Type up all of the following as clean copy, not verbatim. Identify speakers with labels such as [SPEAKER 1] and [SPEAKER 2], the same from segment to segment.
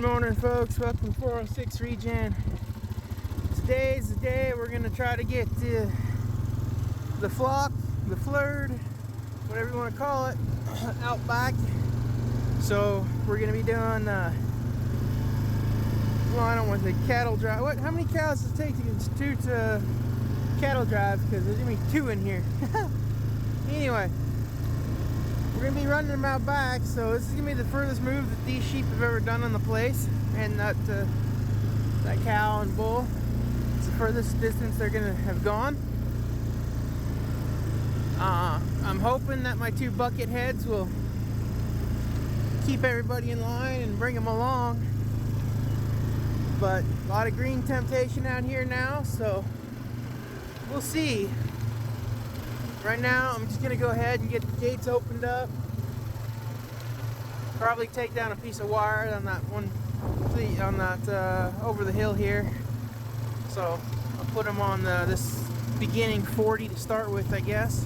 [SPEAKER 1] Good morning, folks. Welcome to 406 Regen. Today's the day we're going to try to get the flock, the flurd, whatever you want to call it, out back. So we're going to be doing, well, I don't want to say cattle drive. How many cows does it take to constitute a cattle drive? Because there's going to be 2 in here. Anyway, we're going to be running them out back, so this is going to be the furthest move that these sheep have ever done on the place, and that cow and bull. It's the furthest distance they're going to have gone. I'm hoping that my 2 bucket heads will keep everybody in line and bring them along, but a lot of green temptation out here now, so we'll see. Right now, I'm just going to go ahead and get the gates opened up. Probably take down a piece of wire on that one, on that over the hill here. So I'll put them on this beginning 40 to start with, I guess,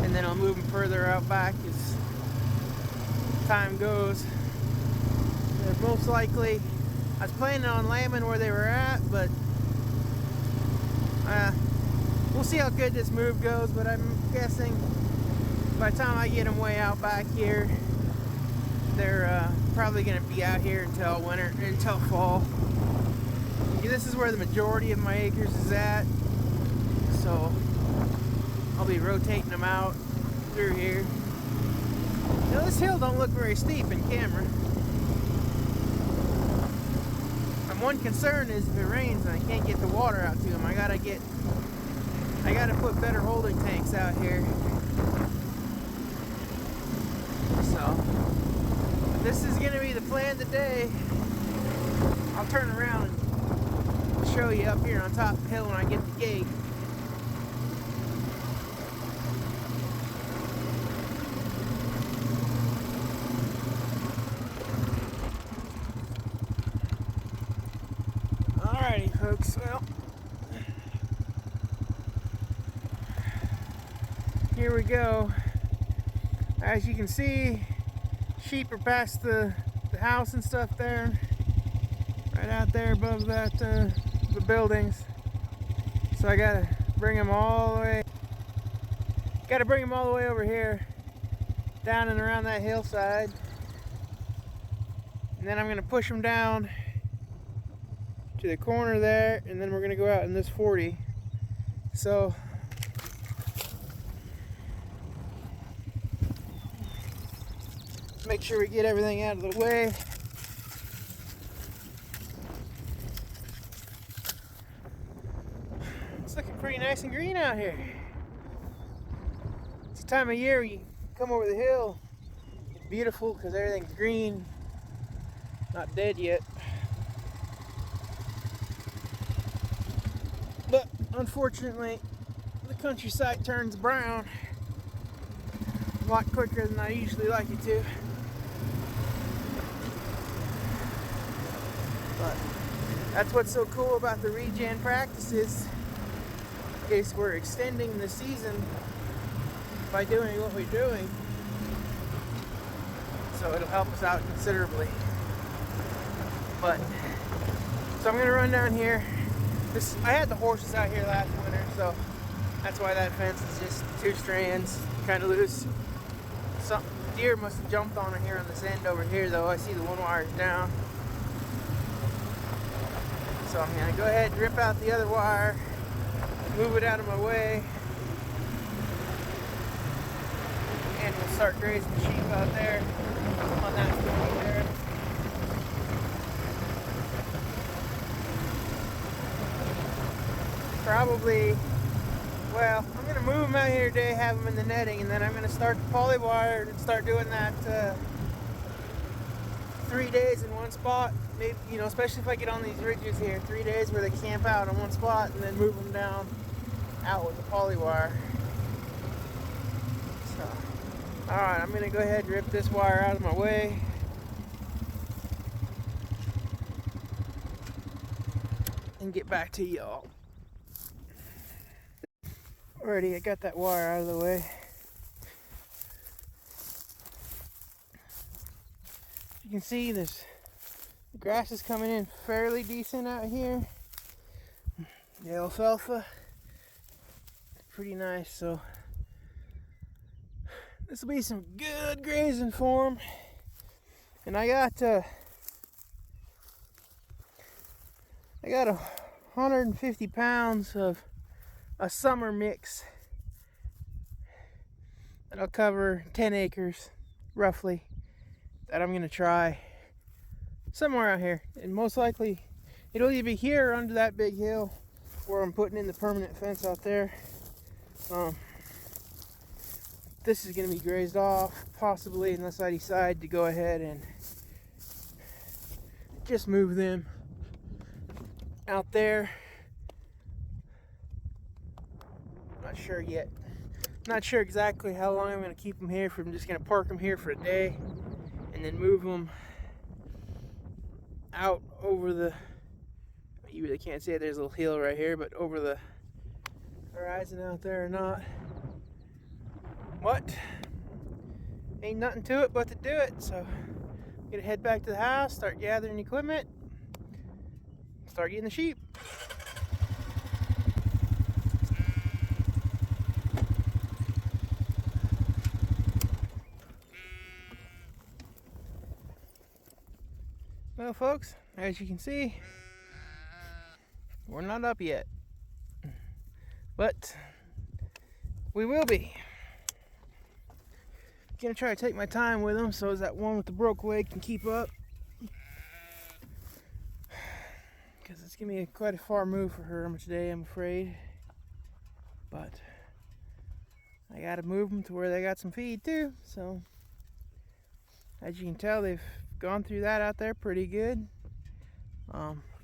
[SPEAKER 1] and then I'll move them further out back as time goes. They're most likely, I was planning on lambing where they were at, but we'll see how good this move goes, but I'm guessing by the time I get them way out back here, they're probably going to be out here until winter, until fall. This is where the majority of my acres is at, so I'll be rotating them out through here. Now this hill don't look very steep in camera. My one concern is if it rains and I can't get the water out to them, I gotta put better holding tanks out here. So this is gonna be the plan today. I'll turn around and show you up here on top of the hill when I get the gate. Alrighty, folks. Well, here we go. As you can see, sheep are past the house and stuff there, right out there above that the buildings. So I gotta bring them all the way. Gotta bring them all the way over here, down and around that hillside, and then I'm gonna push them down to the corner there, and then we're gonna go out in this 40. So make sure we get everything out of the way. It's looking pretty nice and green out here. It's the time of year you come over the hill. It's beautiful because everything's green, not dead yet. But unfortunately, the countryside turns brown a lot quicker than I usually like it to. But that's what's so cool about the regen practices, is we're extending the season by doing what we're doing. So it'll help us out considerably. But so I'm gonna run down here. I had the horses out here last winter, so that's why that fence is just 2 strands, kind of loose. Some deer must have jumped on it here on this end over here, though. I see the one wire's down. So I'm gonna go ahead and rip out the other wire, move it out of my way, and we'll start grazing the sheep out there on that field there. Probably, well, I'm gonna move them out here today, have them in the netting, and then I'm gonna start the poly wire and start doing that 3 days in one spot. Maybe, you know, especially if I get on these ridges here, 3 days where they camp out on one spot and then move them down out with the poly wire. So, all right, I'm gonna go ahead and rip this wire out of my way. And get back to y'all. Alrighty, I got that wire out of the way. You can see there's The grass is coming in fairly decent out here. The alfalfa, pretty nice. So this will be some good grazing for them. And I got 150 pounds of a summer mix that'll cover 10 acres roughly, that I'm going to try somewhere out here. And most likely it'll either be here or under that big hill where I'm putting in the permanent fence out there. This is going to be grazed off possibly, unless I decide to go ahead and just move them out there. Not sure yet. Not sure exactly how long I'm going to keep them here. If I'm just going to park them here for a day and then move them out over the, you really can't see it, there's a little hill right here, but over the horizon out there or not. What? Ain't nothing to it but to do it. So I'm gonna head back to the house, start gathering equipment, start getting the sheep. Well, folks, as you can see, we're not up yet, but we will be. Gonna try to take my time with them so as that one with the broke leg can keep up, because it's gonna be quite a far move for her today, I'm afraid. But I gotta move them to where they got some feed too. So as you can tell, they've gone through that out there pretty good.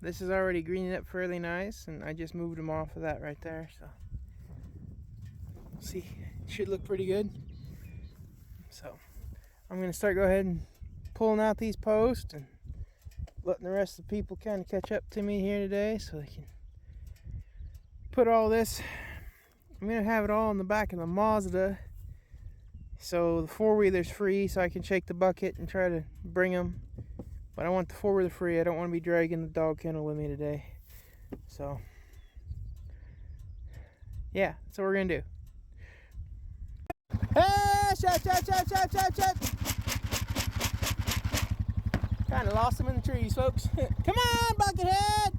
[SPEAKER 1] This is already greening up fairly nice, and I just moved them off of that right there. So we'll see, it should look pretty good. So I'm going to go ahead and pulling out these posts and letting the rest of the people kind of catch up to me here today, so they can put all this. I'm going to have it all in the back of the Mazda, so the four-wheeler's free, so I can shake the bucket and try to bring them. But I want the four-wheeler free. I don't want to be dragging the dog kennel with me today. So yeah, that's what we're going to do. Hey, shut. Kind of lost them in the trees, folks. Come on, Buckethead.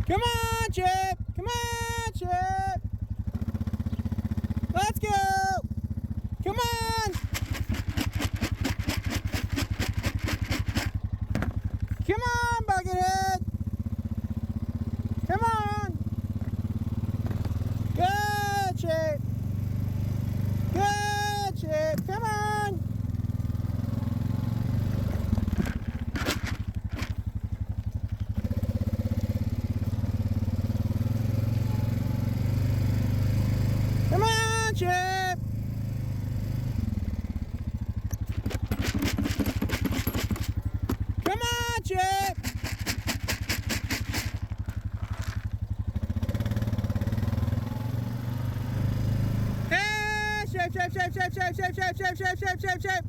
[SPEAKER 1] Come on, Chip. Come on, Chip. Let's go. Come on. Come on, Buckethead. Come on. Good, Chip. Good, Chip. Come on. Come on, Chip. Come on, Chip. Chip.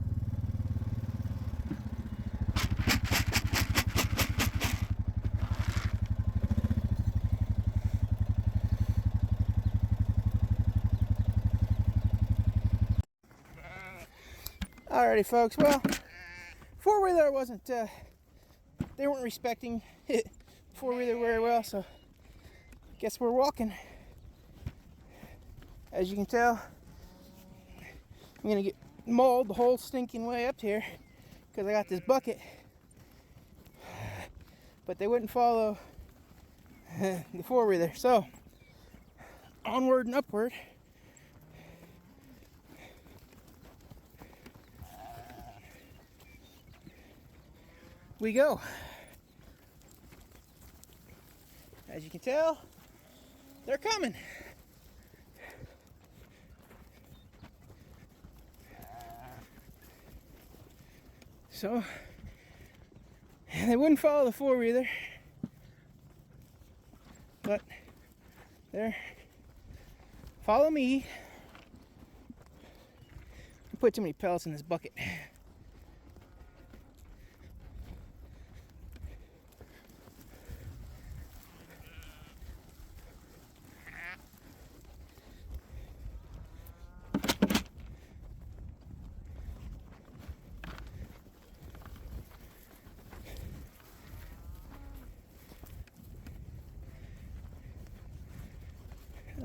[SPEAKER 1] Alrighty, folks. Well, four-wheeler wasn't, they weren't respecting four-wheeler very well, so guess we're walking. As you can tell, I'm gonna get mauled the whole stinking way up here because I got this bucket, but they wouldn't follow the four-wheeler. So onward and upward. We go. As you can tell, they're coming. So they wouldn't follow the four-wheeler, but they're follow me. put too many pellets in this bucket.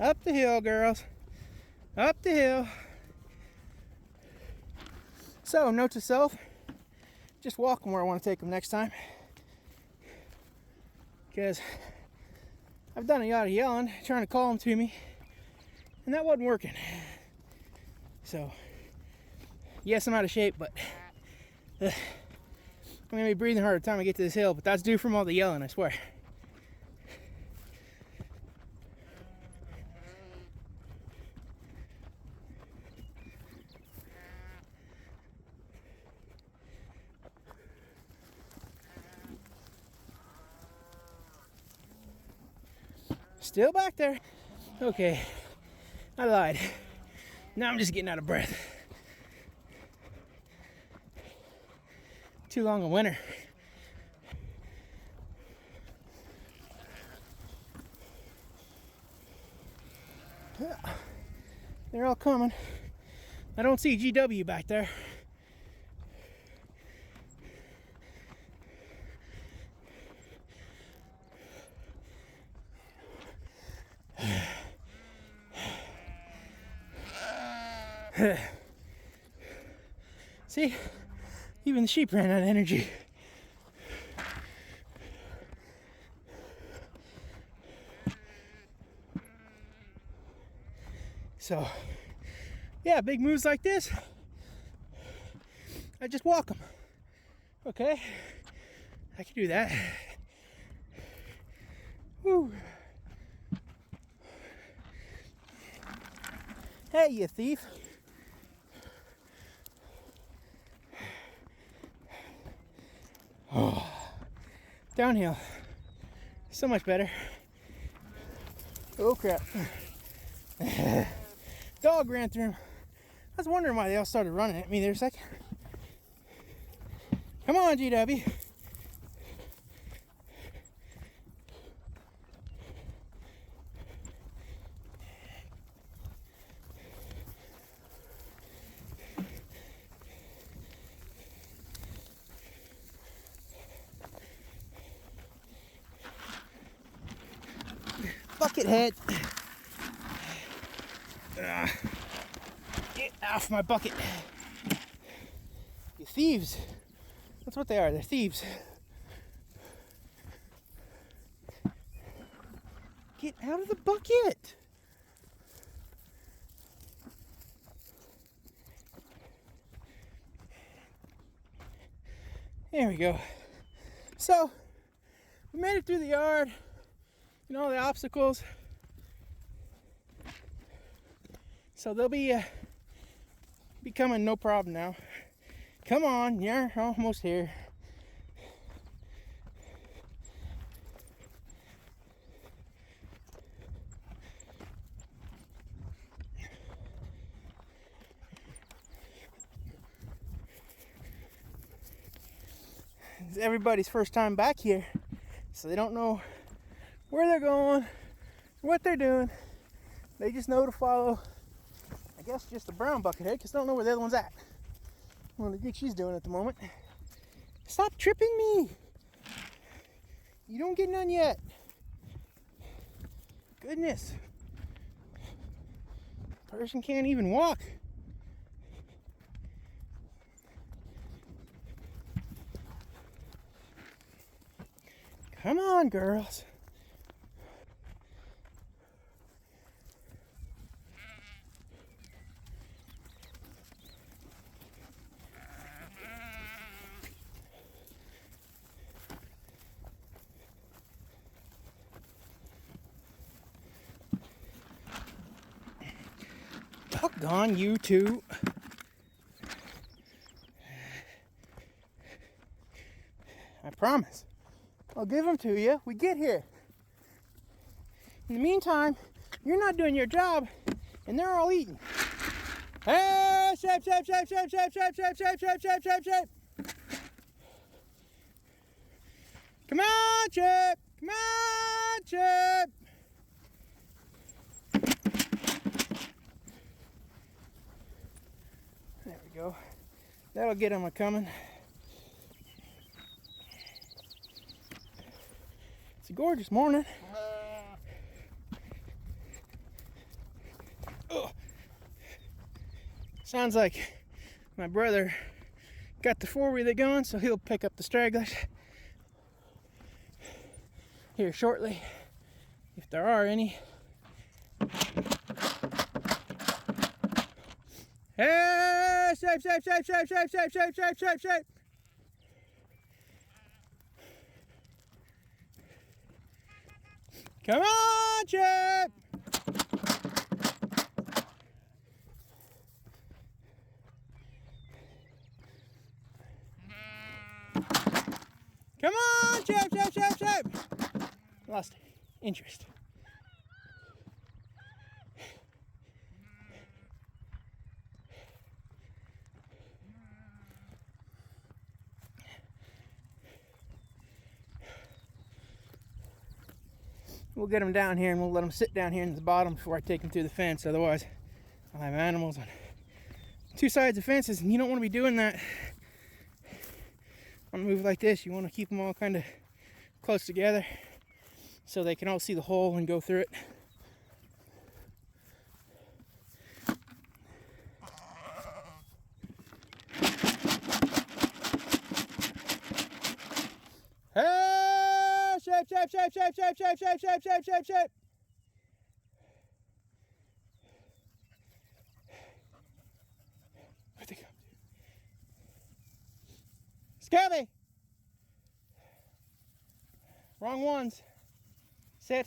[SPEAKER 1] Up the hill, girls. Up the hill. So, note to self, just walk them where I want to take them next time. Because I've done a lot of yelling, trying to call them to me, and that wasn't working. So, yes, I'm out of shape, but I'm going to be breathing hard by the time I get to this hill, but that's due from all the yelling, I swear. Still back there. Okay, I lied. Now I'm just getting out of breath. Too long a winter. They're all coming. I don't see GW back there. See, even the sheep ran out of energy. So, yeah, big moves like this, I just walk them. Okay, I can do that. Woo. Hey, you thief. Oh, downhill. So much better. Oh, crap. Dog ran through him. I was wondering why they all started running at me there a second. Come on, GW. Bucket head. Get off my bucket. You thieves. That's what they are. They're thieves. Get out of the bucket. There we go. So, we made it through the yard. You know, the obstacles. So they'll be becoming no problem now. Come on, you're almost here. It's everybody's first time back here, so they don't know where they're going, what they're doing. They just know to follow, I guess, just the brown buckethead, because they don't know where the other one's at. What I think she's doing at the moment. Stop tripping me! You don't get none yet. Goodness. Person can't even walk. Come on, girls. Doggone you two. I promise. I'll give them to you. We get here. In the meantime, you're not doing your job, and they're all eating. Hey, shape, shape, shape, shape, shape, shape, shape, shape, shape, shape, shape, shape. Come on, Chip. Come on, Chip. There we go. That'll get him a coming. It's a gorgeous morning. Oh. Sounds like my brother got the four-wheeler going, so he'll pick up the stragglers here shortly, if there are any. Hey, shape, shape, shape, shape, shape, shape, shape, shape, shape, shape. Come on, Chip. Come on, Chip, Chip, Chip, Chip. Lost interest. We'll get them down here and we'll let them sit down here in the bottom before I take them through the fence. Otherwise, I'll have animals on two sides of fences, and you don't want to be doing that on a move like this. You want to keep them all kind of close together so they can all see the hole and go through it. Hey, shape, shape, shape, shape, shape, shape, shape, shape, shape, shape, shape. Where'd they come to? Scabby! Wrong ones. Sit.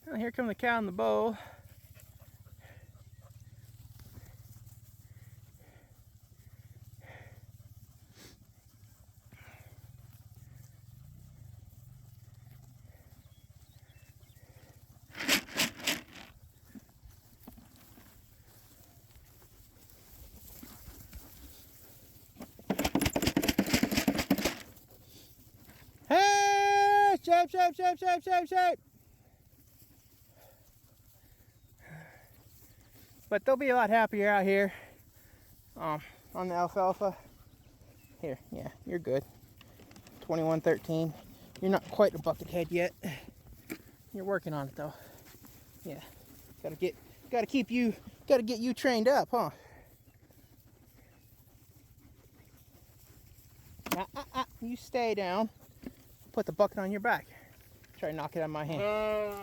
[SPEAKER 1] Well, here come the cow and the bull. Hey! Shape, shape, shape, shape, shape, shape. But they'll be a lot happier out here on the alfalfa. Here, yeah, you're good. 21-13. You're not quite a bucket head yet. You're working on it though. Yeah, gotta get you trained up, huh? Now, you stay down. Put the bucket on your back. Try to knock it out of my hand.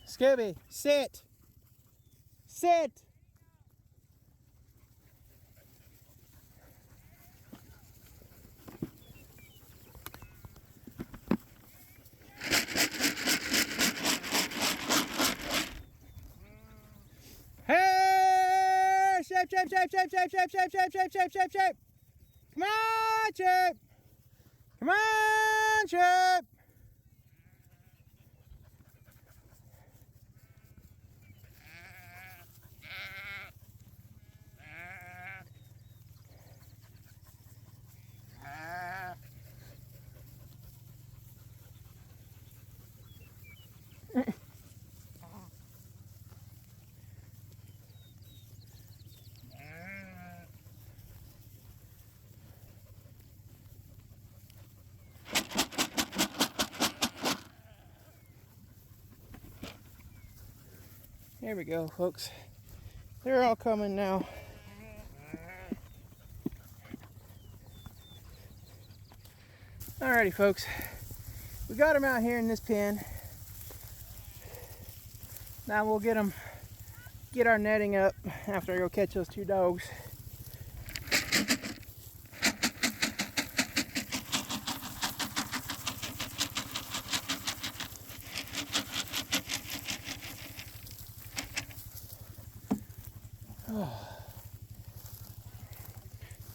[SPEAKER 1] Scooby, sit. Sit. Hey! Shape, shape, shape, shape, shape, shape, shape, shape, shape, shape, shape, shape. Come on, Chip. Come on, Chip. Here we go, folks. They're all coming now. Alrighty, folks. We got them out here in this pen. Now we'll get our netting up after I go catch those two dogs.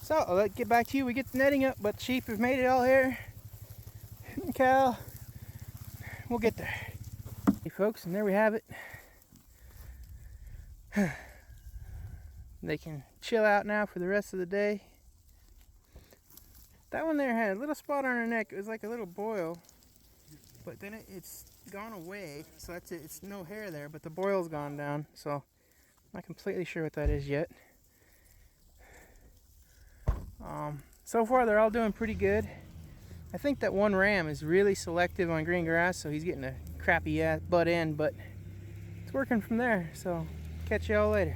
[SPEAKER 1] So I'll get back to you. We get the netting up, but the sheep have made it all here. And cow, we'll get there. Hey folks, and there we have it. They can chill out now for the rest of the day. That one there had a little spot on her neck. It was like a little boil, but then it's gone away. So that's it. It's no hair there, but the boil's gone down. So I'm not completely sure what that is yet. So far they're all doing pretty good. I think that one ram is really selective on green grass, so he's getting a crappy butt end, but it's working from there. So catch y'all later.